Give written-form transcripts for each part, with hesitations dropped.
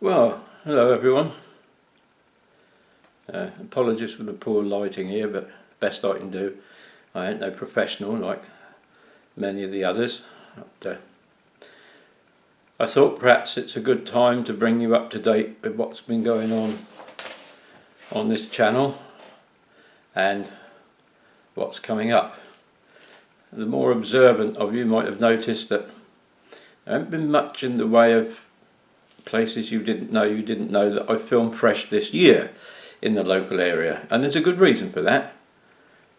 Well, hello everyone. Apologies for the poor lighting here, but best I can do. I ain't no professional like many of the others. But, I thought perhaps it's a good time to bring you up to date with what's been going on this channel and what's coming up. The more observant of you might have noticed that there hasn't been much in the way of places you didn't know that I filmed fresh this year in the local area, and there's a good reason for that,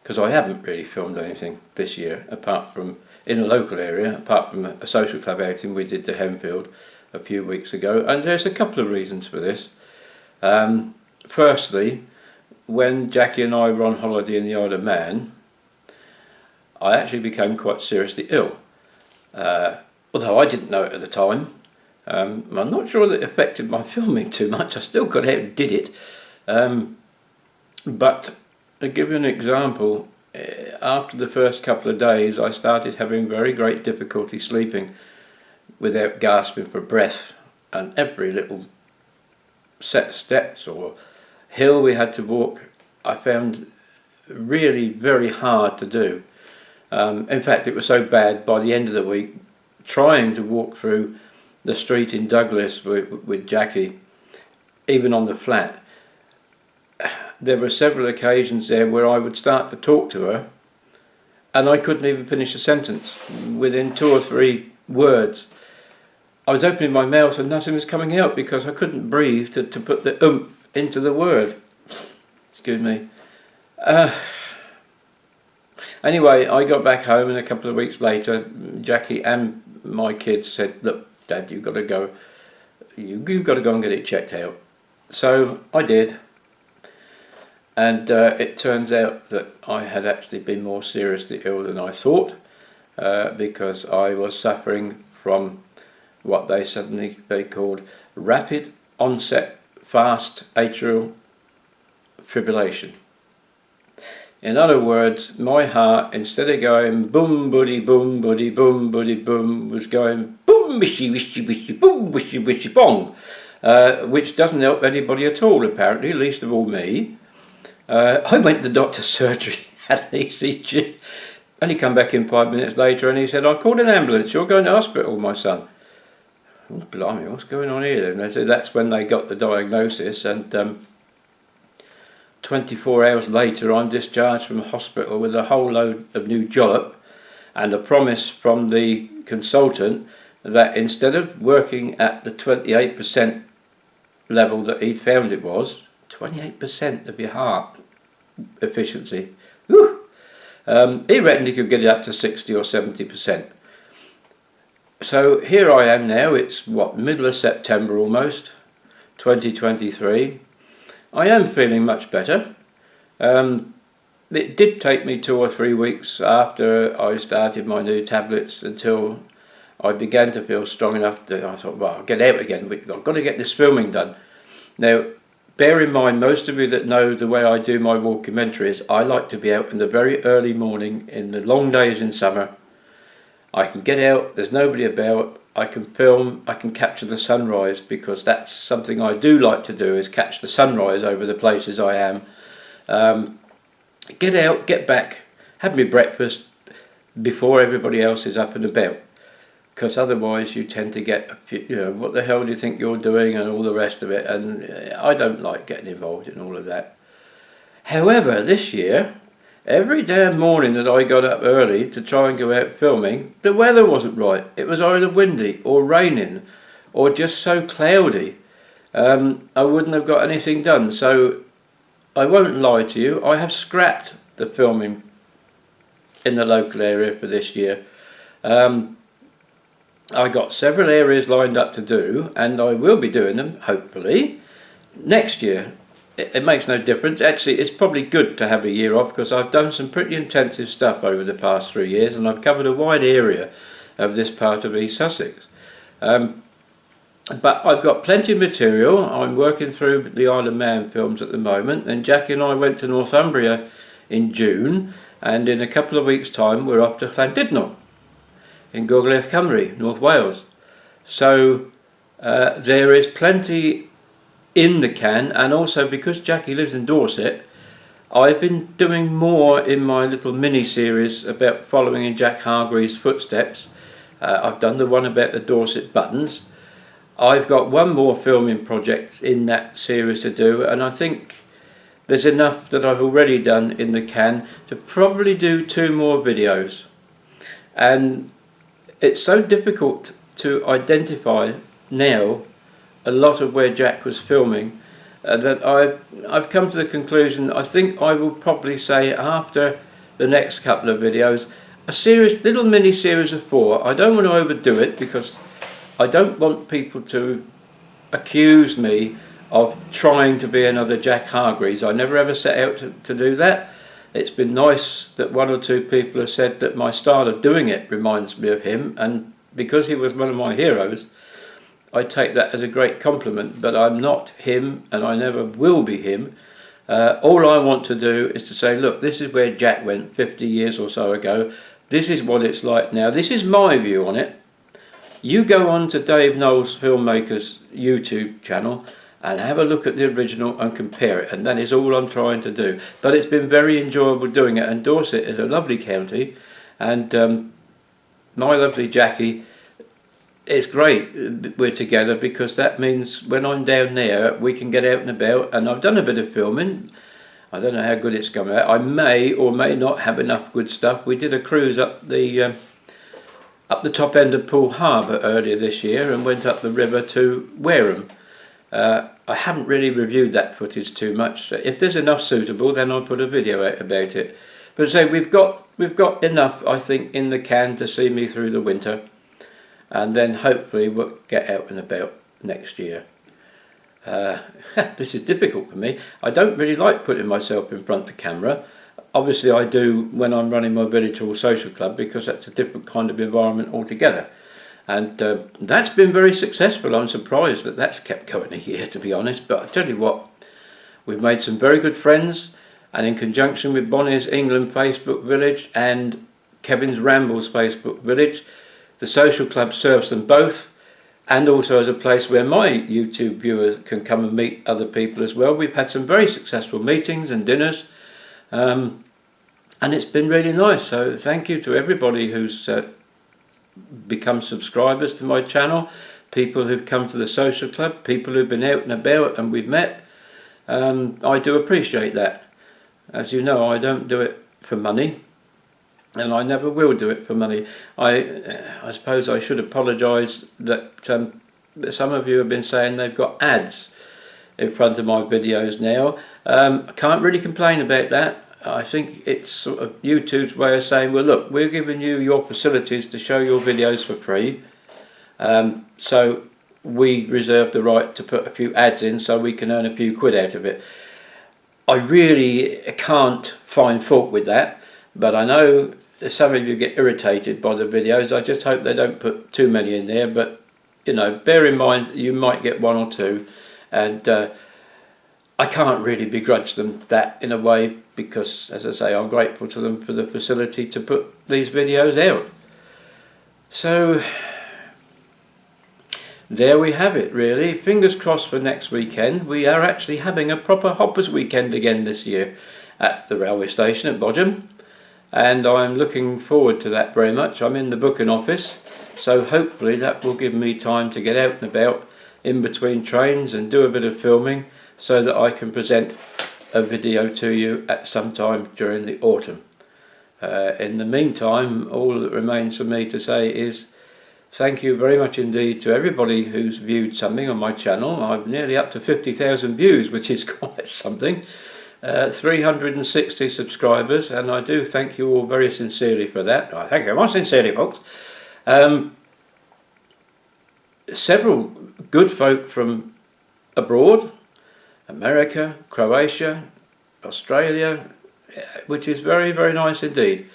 because I haven't really filmed anything this year apart from in the local area, apart from a social club outing we did to Henfield a few weeks ago, and there's a couple of reasons for this. Firstly, when Jackie and I were on holiday in the Isle of Man, I actually became quite seriously ill, although I didn't know it at the time. I'm not sure that it affected my filming too much. I still got out and did it. But to give you an example, after the first couple of days I started having very great difficulty sleeping without gasping for breath, and every little set of steps or hill we had to walk I found really very hard to do. In fact, it was so bad by the end of the week, trying to walk through the street in Douglas with Jackie, even on the flat, there were several occasions there where I would start to talk to her and I couldn't even finish a sentence. Within 2 or 3 words I was opening my mouth and nothing was coming out because I couldn't breathe to put the oomph into the word. Excuse me. Anyway, I got back home, and a couple of weeks later Jackie and my kids said, "Look, Dad, you've got to go and get it checked out." So I did, and it turns out that I had actually been more seriously ill than I thought, because I was suffering from what they called rapid onset fast atrial fibrillation. In other words, my heart, instead of going boom buddy boom buddy boom buddy boom, was going boom wishy wishy wishy boom wishy wishy bong, which doesn't help anybody at all apparently, least of all me. I went to the doctor's surgery, had an ECG, and he come back in 5 minutes later and he said, "I called an ambulance, you're going to hospital, my son." Oh, blimey, what's going on here? And they said that's when they got the diagnosis, and 24 hours later I'm discharged from hospital with a whole load of new jollop and a promise from the consultant that instead of working at the 28% level that he'd found it was, 28% of your heart efficiency, whew, he reckoned he could get it up to 60 or 70%. So here I am now, it's middle of September almost, 2023. I am feeling much better. It did take me 2 or 3 weeks after I started my new tablets until I began to feel strong enough that I thought, well, I'll get out again, I've got to get this filming done. Now, bear in mind, most of you that know the way I do my walkumentaries, I like to be out in the very early morning in the long days in summer. I can get out, there's nobody about, I can film, I can capture the sunrise, because that's something I do like to do, is catch the sunrise over the places I am. Get out, get back, have my breakfast before everybody else is up and about, because otherwise you tend to get, what the hell do you think you're doing and all the rest of it, and I don't like getting involved in all of that. However, this year, every damn morning that I got up early to try and go out filming, the weather wasn't right. It was either windy or raining or just so cloudy. I wouldn't have got anything done. So I won't lie to you, I have scrapped the filming in the local area for this year. I got several areas lined up to do, and I will be doing them, hopefully, next year. It makes no difference. Actually, it's probably good to have a year off, because I've done some pretty intensive stuff over the past 3 years, and I've covered a wide area of this part of East Sussex. But I've got plenty of material. I'm working through the Isle of Man films at the moment, and Jackie and I went to Northumbria in June, and in a couple of weeks' time we're off to Llandudno in Gogledd Cymru, North Wales. So There is plenty in the can, and also because Jackie lives in Dorset, I've been doing more in my little mini-series about following in Jack Hargreaves' footsteps. I've done the one about the Dorset buttons. I've got one more filming project in that series to do, and I think there's enough that I've already done in the can to probably do 2 more videos. And it's so difficult to identify now a lot of where Jack was filming that I've come to the conclusion I think I will probably say after the next couple of videos a little mini series of 4. I don't want to overdo it because I don't want people to accuse me of trying to be another Jack Hargreaves. I never ever set out to do that. It's been nice that 1 or 2 people have said that my style of doing it reminds me of him, and because he was one of my heroes, I take that as a great compliment, but I'm not him and I never will be him. All I want to do is to say, look, this is where Jack went 50 years or so ago. This is what it's like now. This is my view on it. You go on to Dave Knowles Filmmaker's YouTube channel and have a look at the original and compare it, and that is all I'm trying to do. But it's been very enjoyable doing it, and Dorset is a lovely county, and my lovely Jackie, it's great we're together because that means when I'm down there we can get out and about, and I've done a bit of filming. I don't know how good it's come out. I may or may not have enough good stuff. We did a cruise up the top end of Poole Harbour earlier this year and went up the river to Wareham. I haven't really reviewed that footage too much. So if there's enough suitable, then I'll put a video out about it. But say we've got enough, I think, in the can to see me through the winter, and then hopefully we'll get out and about next year. This is difficult for me. I don't really like putting myself in front of the camera. Obviously I do when I'm running my village hall social club, because that's a different kind of environment altogether. And that's been very successful. I'm surprised that that's kept going a year, to be honest. But I tell you what, we've made some very good friends, and in conjunction with Bonnie's England Facebook village and Kevin's Rambles Facebook village, the social club serves them both, and also as a place where my YouTube viewers can come and meet other people as well. We've had some very successful meetings and dinners, and it's been really nice. So thank you to everybody who's become subscribers to my channel, people who've come to the social club, people who've been out and about and we've met. I do appreciate that. As you know, I don't do it for money, and I never will do it for money. I suppose I should apologise that some of you have been saying they've got ads in front of my videos now. I can't really complain about that. I think it's sort of YouTube's way of saying, well look, we're giving you your facilities to show your videos for free, so we reserve the right to put a few ads in so we can earn a few quid out of it. I really can't find fault with that, but I know some of you get irritated by the videos. I just hope they don't put too many in there, but you know, bear in mind you might get 1 or 2, and I can't really begrudge them that in a way, because as I say, I'm grateful to them for the facility to put these videos out. So there we have it, really. Fingers crossed for next weekend. We are actually having a proper Hoppers weekend again this year at the railway station at Bodgham, and I'm looking forward to that very much. I'm in the booking office, so hopefully that will give me time to get out and about in between trains and do a bit of filming, so that I can present a video to you at some time during the autumn. In the meantime, all that remains for me to say is thank you very much indeed to everybody who's viewed something on my channel. I'm nearly up to 50,000 views, which is quite something. 360 subscribers, and I do thank you all very sincerely for that. I thank you most sincerely, folks. Several good folk from abroad, America, Croatia, Australia, which is very, very nice indeed.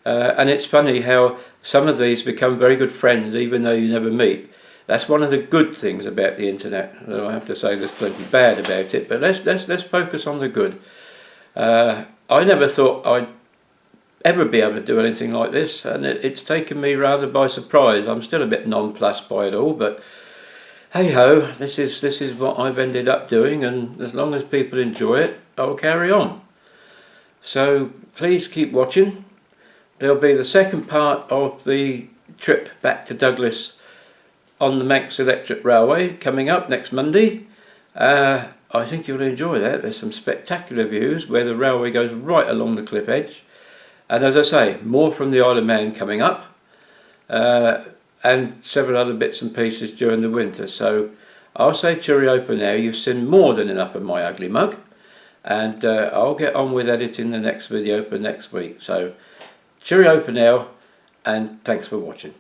And it's funny how some of these become very good friends even though you never meet. That's one of the good things about the internet. Though I have to say there's plenty bad about it, but let's focus on the good. I never thought I'd ever be able to do anything like this, and it's taken me rather by surprise. I'm still a bit nonplussed by it all, but hey ho, this is what I've ended up doing, and as long as people enjoy it, I'll carry on. So please keep watching. There'll be the second part of the trip back to Douglas on the Manx Electric Railway coming up next Monday. I think you'll enjoy that. There's some spectacular views where the railway goes right along the cliff edge. And as I say, more from the Isle of Man coming up. And several other bits and pieces during the winter. So I'll say cheerio for now. You've seen more than enough of my ugly mug. And I'll get on with editing the next video for next week. So cheerio for now, and thanks for watching.